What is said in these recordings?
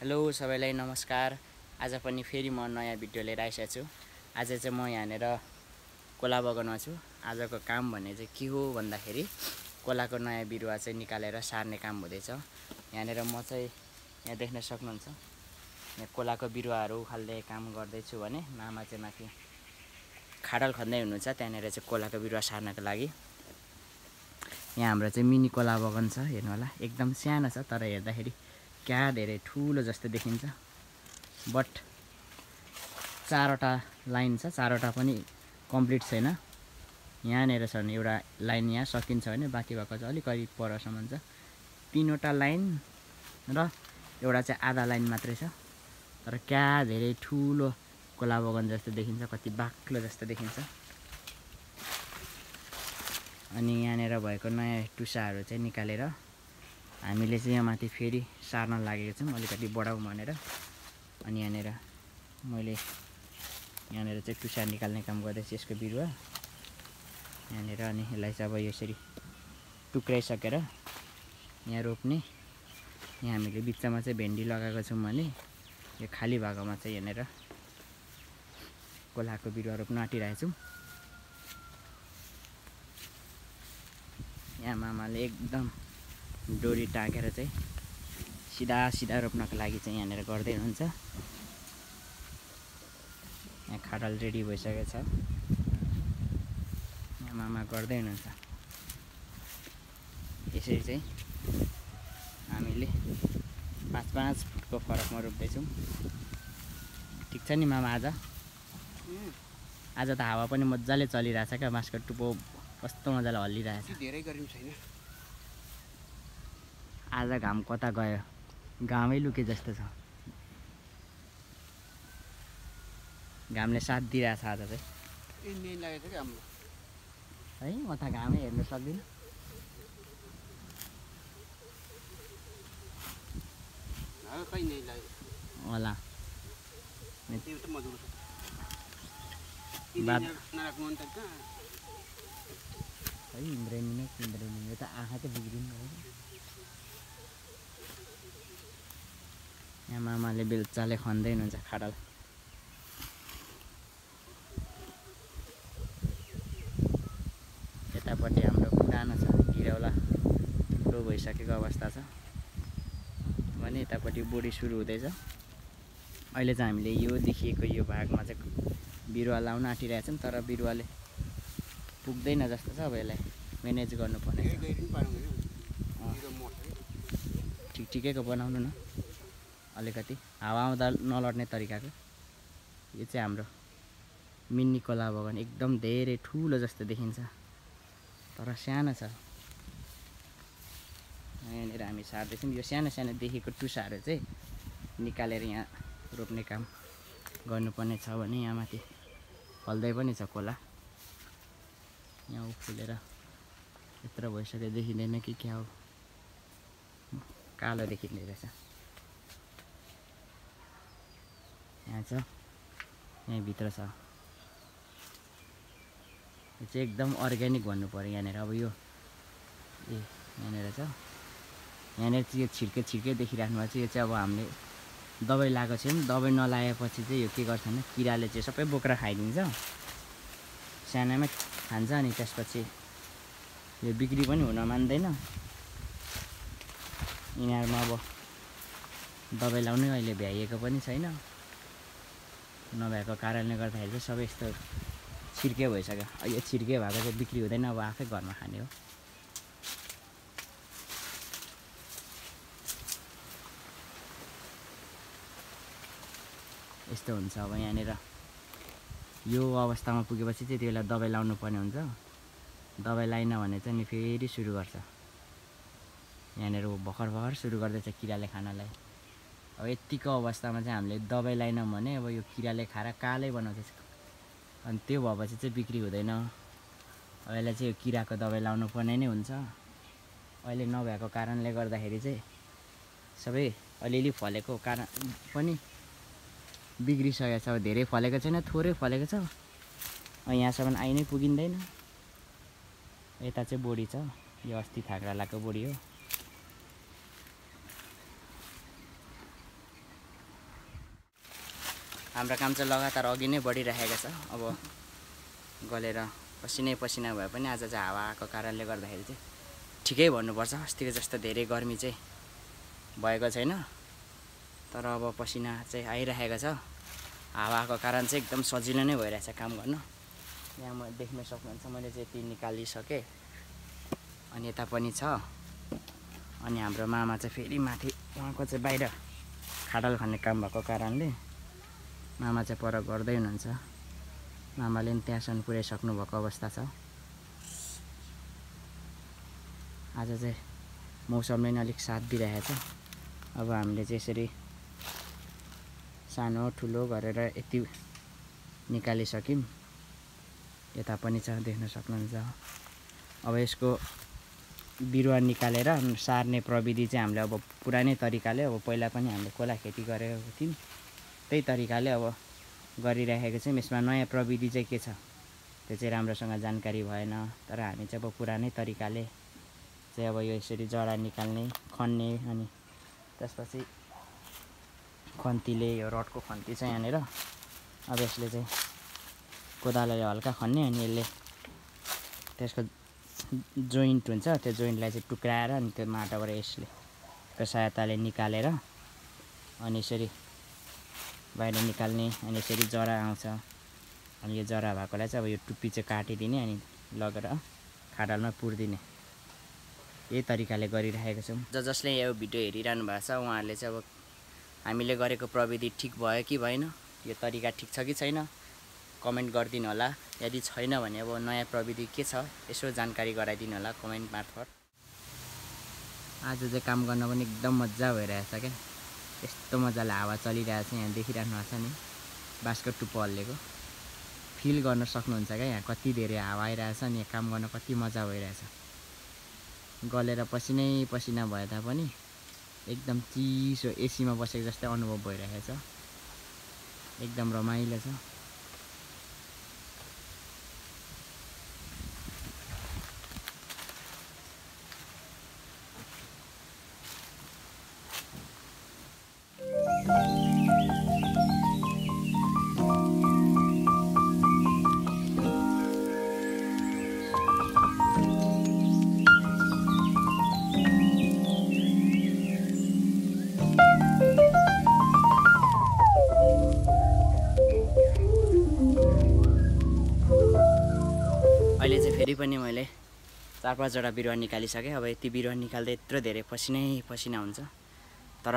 Hello सबैलाई नमस्कार। आज पनि फेरि म नयाँ भिडियो लिएर आइसकेको छु। आज चाहिँ म यहाँनिर कोला बगानमा छु। आजको काम भन्ने चाहिँ के हो भन्दाखेरि कोलाको नयाँ बिरुवा चाहिँ निकालेर सार्ने काम हुँदैछ। यहाँनिर म चाहिँ यहाँ देख्न सक्नुहुन्छ, यहाँ कोलाको बिरुवाहरू उखाल्दै काम गर्दैछु भने मामा चाहिँ माथि खाडल खन्दै हुनुहुन्छ, त्यहाँनिर चाहिँ कोलाको बिरुवा सार्नको लागि। यहाँ हाम्रो चाहिँ मिनी कोला बगान छ, हेर्नु होला एकदम सानो छ, तर हेर्दाखेरि क्या धेरै ठुलो जस्तो देखिन्छ। बट 4वटा लाइन छ, 4वटा पनि कम्प्लिट छैन। यहाँनिर छ भने एउटा लाइन यहाँ सकिन्छ भने बाँकी भएको चाहिँ अलिक करिब परसम्म छ। 3वटा लाइन र एउटा चाहिँ आधा लाइन मात्रै छ, तर क्या धेरै ठुलो कोला बगान जस्तो देखिन्छ, कति बाक्लो जस्तो देखिन्छ। अनि यहाँनिर भएको नयाँ टुसाहरू चाहिँ निकालेर हामीले चाहिँ यहाँ माथि फेरि सार्न लागेको छौँ, अलिकति बढाउँ भनेर। अनि यहाँनिर मैले चाहिँ टुसा निकाल्ने काम गर्दैछु, यसको बिरुवा यहाँनिर। अनि यसलाई चाहिँ अब यसरी टुक्राइसकेर यहाँ रोप्ने। यहाँ हामीले बिचमा चाहिँ भेन्डी लगाएको छौँ भने यो खाली भागमा चाहिँ यहाँनिर कोलाको बिरुवा रोप्न आँटिरहेको छौँ। यहाँ मामाले एकदम डोरी टाँगेर चाहिँ सिधा रोप्नको लागि चाहिँ यहाँनिर गर्दै हुनुहुन्छ। यहाँ खाडल रेडी भइसकेको छ, यहाँ मामा गर्दै हुनुहुन्छ। यसरी चाहिँ हामीले 5-5 फुटको फरकमा रोप्दैछौँ। ठिक छ नि मामा? आज त हावा पनि मजाले चलिरहेछ क्या, बाँसको टुप्पो कस्तो मजाले हल्लिरहेछ। धेरै गर्मी छैन आज। घाम कता गयो, घामै लुके जस्तो छ। घामले साथ दिइरहेछ आज चाहिँ। लागेको क्या हाम्रो है, म त घामै हेर्न सक्दिनँ होला। है इन्द्रेणी त आँखा त बिग्रिनु हो। यहाँ मामाले बेलचाले खन्दै हुनुहुन्छ खाडल। यतापट्टि हाम्रो पुरानो छ घिरौला, ठुलो भइसकेको अवस्था छ भने यतापट्टि बोडी सुरु हुँदैछ। अहिले चाहिँ हामीले यो देखिएको यो भागमा चाहिँ बिरुवा लाउन आँटिरहेछौँ, तर बिरुवाले पुग्दैन जस्तो छ। अब यसलाई म्यानेज गर्नुपर्ने छ। ठिकैको बनाउनु न, अलिकति हावा आउँदा नलड्ने तरिकाको। यो चाहिँ हाम्रो मिनी कोला बगान एकदम धेरै ठुलो जस्तो देखिन्छ, तर सानो छ। यहाँनिर हामी सार्दैछौँ। यो सानो देखेको टुसाहरू चाहिँ निकालेर यहाँ रोप्ने काम गर्नुपर्ने छ भने यहाँ माथि फल्दै पनि छ कोला। यहाँ फुलेर यत्रो भइसक्यो, देखिँदैन कि क्या हो, कालो देखिँदै रहेछ। यहाँ छ, यहीँभित्र छ। यो चाहिँ एकदम अर्ग्यानिक भन्नु पऱ्यो यहाँनिर। अब यो यहाँनिर छ, यहाँनिर चाहिँ यो छिर्के देखिराख्नु भएको छ। यो चाहिँ अब हामीले दबाई लगाएको छैन, दबाई नलागेपछि चाहिँ यो के गर्छ भने किराले चाहिँ सबै बोक्रा खाइदिन्छ, सानोमै खान्छ। अनि त्यसपछि यो बिक्री पनि हुन मान्दैन। यिनीहरूमा अब दबाई लाउनै अहिले भ्याइएको पनि छैन, नभएको कारणले गर्दाखेरि चाहिँ सबै यस्तो छिर्के भइसक्यो। यो छिर्के भएको चाहिँ बिक्री हुँदैन, अब आफै घरमा खाने हो। यस्तो हुन्छ। अब यहाँनिर यो अवस्थामा पुगेपछि चाहिँ त्यसलाई दबाई लाउनु पर्ने हुन्छ। दबाई लाइन भने चाहिँ नि फेरि सुरु गर्छ। यहाँनिर भर्खर सुरु गर्दैछ किराले खानलाई। अब यतिको अवस्थामा चाहिँ हामीले दबाई लाएनौँ भने अब यो किराले खाएर कालै बनाउँछ, अनि त्यो भएपछि चाहिँ बिक्री हुँदैन। अब यसलाई चाहिँ यो किराको दबाई लाउनु पर्ने नै हुन्छ। अहिले नभएको कारणले गर्दाखेरि चाहिँ सबै अलिअलि फलेको कारण पनि बिग्रिसकेको छ। अब धेरै फलेको छैन, थोरै फलेको छ। यहाँसम्म आइ नै पुगिँदैन। यता चाहिँ बोडी छ, यो अस्ति थाक्रा लाएको बोडी हो। हाम्रो काम चाहिँ लगातार अघि नै बढिरहेको छ। अब गलेर पसिनै पसिना भए पनि आज चाहिँ हावा आएको कारणले गर्दाखेरि चाहिँ ठिकै भन्नुपर्छ। अस्तिको जस्तो धेरै गर्मी चाहिँ भएको छैन, तर अब पसिना चाहिँ आइरहेको छ। हावा आएको कारण चाहिँ एकदम सजिलो नै भइरहेछ काम गर्न। यहाँ म देख्न सक्नुहुन्छ मैले चाहिँ यति निकालिसकेँ, अनि यता पनि छ। अनि हाम्रो मामा चाहिँ फेरि माथि, उहाँको चाहिँ बाहिर खाडल खन्ने काम भएको कारणले मामा चाहिँ पर गर्दै हुनुहुन्छ। मामाले पनि त्यहाँसम्म पुर्याइसक्नु भएको अवस्था छ। आज चाहिँ मौसमले नै अलिक साथ दिइरहेछ। अब हामीले चाहिँ यसरी सानो ठुलो गरेर यति निकालिसक्यौँ। यता पनि छ, देख्न सक्नुहुन्छ। अब यसको बिरुवा निकालेर सार्ने प्रविधि चाहिँ हामीले अब पुरानै तरिकाले, अब पहिला पनि हामीले कोला खेती गरेको थियौँ, त्यही तरिकाले अब गरिरहेको छौँ। यसमा नयाँ प्रविधि चाहिँ के छ त्यो चाहिँ राम्रोसँग जानकारी भएन, तर हामी चाहिँ अब पुरानै तरिकाले चाहिँ अब यो यसरी जरा निकाल्ने, खन्ने, अनि त्यसपछि खन्तीले, यो रडको खन्ती चाहिँ यहाँनिर, अब यसले चाहिँ कोदालोले हल्का खन्ने, अनि यसले त्यसको जोइन्ट हुन्छ, त्यो जोइन्टलाई चाहिँ टुक्राएर अनि त्यो माटोबाट यसले को सहायताले निकालेर अनि यसरी बाहिर निकाल्ने। अनि यसरी जरा आउँछ, अनि यो जरा भएकोलाई चाहिँ अब यो टुप्पी चाहिँ काटिदिने, अनि लगेर खाडलमा पुर्दिने। यही तरिकाले गरिरहेको छौँ। जसले यो भिडियो हेरिरहनु भएको छ उहाँहरूले चाहिँ अब हामीले गरेको प्रविधि ठिक भयो कि भएन, यो तरिका ठिक छ कि छैन कमेन्ट गरिदिनु होला। यदि छैन भने अब नयाँ प्रविधि के छ यसो जानकारी गराइदिनु होला कमेन्ट मार्फत। आज चाहिँ काम गर्न पनि एकदम मजा भइरहेछ क्या। यस्तो मजाले हावा चलिरहेछ, यहाँ देखिरहनु भएको छ नि बाँसको टुप्पो हल्लेको। फिल गर्न सक्नुहुन्छ क्या यहाँ कति धेरै हावा आइरहेछ, अनि यहाँ काम गर्न कति मजा भइरहेछ। गलेर पसिनै पसिना भए तापनि एकदम चिसो एसीमा बसेको जस्तै अनुभव भइरहेछ। एकदम रमाइलो छ। अहिले चाहिँ फेरि पनि मैले 4-5वटा बिरुवा निकालिसकेँ। अब यति बिरुवा निकाल्दै यत्रो धेरै पसिनै पसिना हुन्छ, तर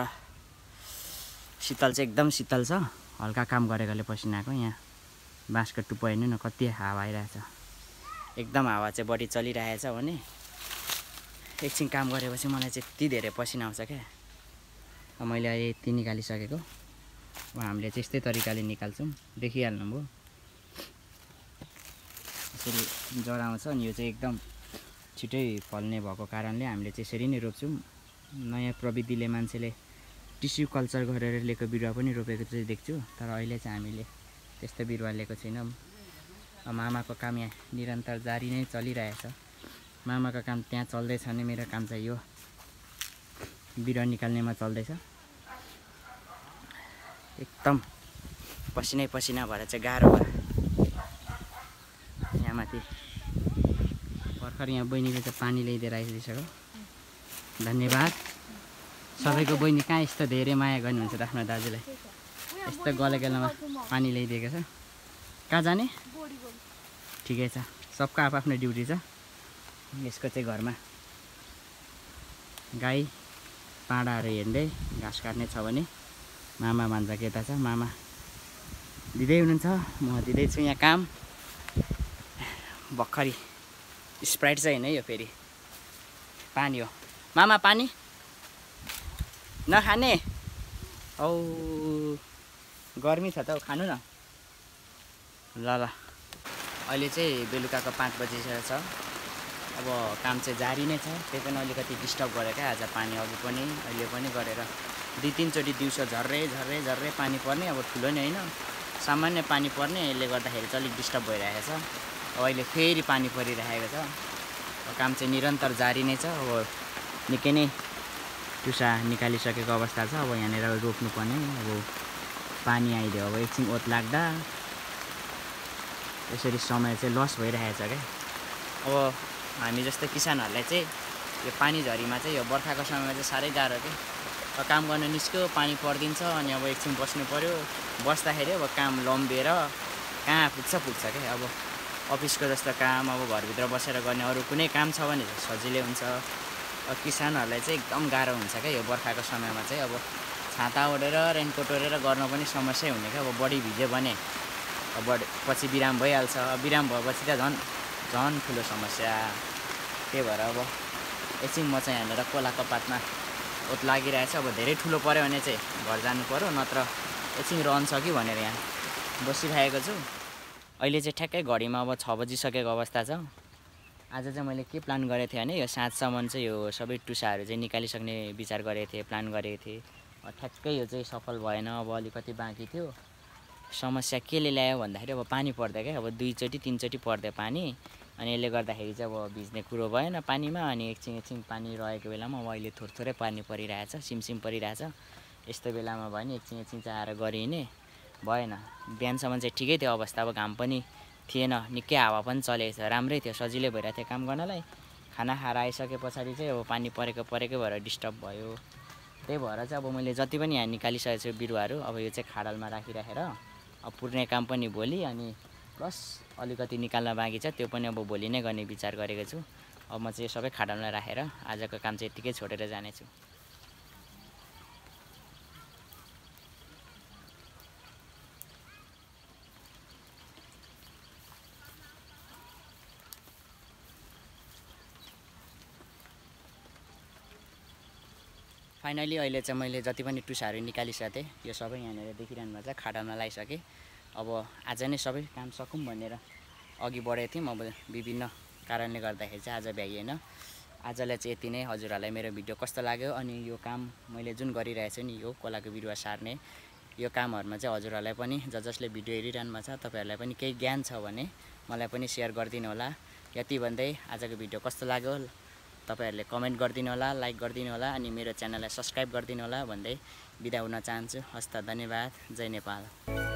शीतल चाहिँ एकदम शीतल छ। हल्का काम गरेकोले पसिनाको। यहाँ बाँसको टुप्पो हेर्नु न कति हावा आइरहेछ, एकदम हावा चाहिँ बढी चलिरहेछ भने एकछिन काम गरेपछि मलाई चाहिँ यति धेरै पसिना आउँछ क्या। मैले अहिले यति निकालिसकेको। अब हामीले चाहिँ यस्तै तरिकाले निकाल्छौँ, देखिहाल्नुभयो। यसरी जरा आउँछ, अनि यो चाहिँ एकदम छिटै फल्ने भएको कारणले हामीले चाहिँ यसरी नै रोप्छौँ। नयाँ प्रविधिले मान्छेले टिस्यु कल्चर गरेर लिएको बिरुवा पनि रोपेको चाहिँ देख्छु, तर अहिले चाहिँ हामीले त्यस्तो बिरुवा लिएको छैनौँ। मामाको काम यहाँ निरन्तर जारी नै चलिरहेछ। मामाको काम त्यहाँ चल्दैछ भने मेरो काम चाहिँ यो बिरुवा निकाल्नेमा चल्दैछ। एकदम पसिनै पसिना भएर चाहिँ गाह्रो भयो। यहाँ माथि भर्खर यहाँ बहिनीले चाहिँ पानी ल्याइदिएर आइदिइसक्यो। धन्यवाद। सबैको बहिनी कहाँ यस्तो धेरै माया गर्नुहुन्छ र आफ्नो दाजुलाई यस्तो गले बेलामा पानी ल्याइदिएको छ। कहाँ जाने? ठिकै छ, सबको आफ्नो ड्युटी छ। यसको चाहिँ घरमा गाई पाडाहरू हेर्दै घाँस काट्ने छ भने मामा भान्जा केटा छ, मामा दिँदै हुनुहुन्छ, म दिँदैछु यहाँ काम। भर्खरी स्प्राइट चाहिँ होइन, यो फेरि पानी हो। मामा पानी नखाने? औ गर्मी छ त, खानु न। ल ल, अहिले चाहिँ बेलुकाको 5 बजिसकेको छ। अब काम चाहिँ जारी नै छ, त्यही पनि अलिकति डिस्टर्ब गरेर क्या आज। पानी अघि पनि अहिले पनि गरेर 2-3 चोटि दिउँसो झर्रै झर्रै झर्रै पानी पर्ने। अब ठुलो नै होइन, सामान्य पानी पर्ने, यसले गर्दाखेरि चाहिँ अलिक डिस्टर्ब भइरहेको छ। अब अहिले फेरि पानी परिरहेको छ। काम चाहिँ निरन्तर जारी नै छ। अब निकै नै टुसा निकालिसकेको अवस्था छ। अब यहाँनिर रोप्नुपर्ने। अब पानी आइदियो अब एकछिन ओत लाग्दा यसरी समय चाहिँ लस भइरहेछ क्या। अब हामी जस्तो किसानहरूलाई चाहिँ यो पानी झरीमा चाहिँ यो बर्खाको समयमा चाहिँ साह्रै गाह्रो के। काम गर्न निस्क्यो पानी परिदिन्छ अनि अब एकछिन बस्नु पऱ्यो, बस्दाखेरि अब काम लम्बिएर कहाँ पुग्छ क्या। अब अफिसको जस्तो काम अब घरभित्र बसेर गर्ने अरू कुनै काम छ भने सजिलै हुन्छ। अब किसानहरूलाई चाहिँ एकदम गाह्रो हुन्छ क्या यो बर्खाको समयमा चाहिँ। अब छाता ओढेर रेनकोट ओढेर गर्न पनि समस्या हुने क्या। अब बढी भिज्यो भने अब पछि बिराम भइहाल्छ, बिराम भएपछि त झन् ठुलो समस्या। त्यही भएर अब एकछिन म चाहिँ यहाँनिर कोलाको पातमा ओत लागिरहेछ। अब धेरै ठुलो पऱ्यो भने चाहिँ घर जानु पऱ्यो, नत्र एकछिन रहन्छ कि भनेर यहाँ बसिरहेको छु। अहिले चाहिँ ठ्याक्कै घडीमा अब 6 बजिसकेको अवस्था छ। आज चाहिँ मैले के प्लान गरेको थिएँ भने यो साँझसम्म चाहिँ यो सबै टुसाहरू चाहिँ निकालिसक्ने विचार गरेको थिएँ, प्लान गरेको थिएँ। ठ्याक्कै यो चाहिँ सफल भएन। अब अलिकति बाँकी थियो। समस्या केले ल्यायो भन्दाखेरि अब पानी पर्दै क्या। अब 2 चोटि 3 चोटि पर्दै पानी, अनि यसले गर्दाखेरि चाहिँ अब भिज्ने कुरो भएन पानीमा। अनि एकछिन पानी रहेको बेलामा अब अहिले थोरै पानी परिरहेछ, सिमसिम परिरहेछ। यस्तो बेलामा भयो भने एकछिन चाहिँ आएर गरिने भएन। बिहानसम्म चाहिँ ठिकै थियो अवस्था। अब घाम पनि थिएन, निकै हावा पनि चलेको थियो, राम्रै थियो, सजिलै भइरहेको थियो काम गर्नलाई। खाना खाएर आइसके पछाडि चाहिँ अब पानी परेकै भएर डिस्टर्ब भयो। त्यही भएर चाहिँ अब मैले जति पनि यहाँ निकालिसकेको छु बिरुवाहरू, अब यो चाहिँ खाडलमा राखिराखेर अब पुर्ने काम पनि भोलि, अनि प्लस अलिकति निकाल्न बाँकी छ त्यो पनि अब भोलि नै गर्ने विचार गरेको छु। अब म चाहिँ यो सबै खाडलमा राखेर आजको काम चाहिँ यत्तिकै छोडेर जानेछु। फाइनली अहिले चाहिँ मैले जति पनि टुसाहरू निकालिसकेको थिएँ यो सबै यहाँनिर देखिरहनु भएको छ, खाडामा लगाइसकेँ। अब आज नै सबै काम सकौँ भनेर अघि बढेको थियौँ। अब विभिन्न कारणले गर्दाखेरि चाहिँ आज भ्याइएन। आजलाई चाहिँ यति नै। हजुरहरूलाई मेरो भिडियो कस्तो लाग्यो, अनि यो काम मैले जुन गरिरहेको छु नि यो कोलाको बिरुवा सार्ने यो कामहरूमा चाहिँ हजुरहरूलाई पनि जसले भिडियो हेरिरहनु भएको छ तपाईँहरूलाई पनि केही ज्ञान छ भने मलाई पनि सेयर गरिदिनु होला। यति भन्दै आजको भिडियो कस्तो लाग्यो तपाईहरुले कमेन्ट गरिदिनु होला, लाइक गरिदिनु होला, अनि मेरो च्यानललाई सब्स्क्राइब गरिदिनु होला भन्दै बिदा हुन चाहन्छु। हस्त धन्यवाद। जय नेपाल।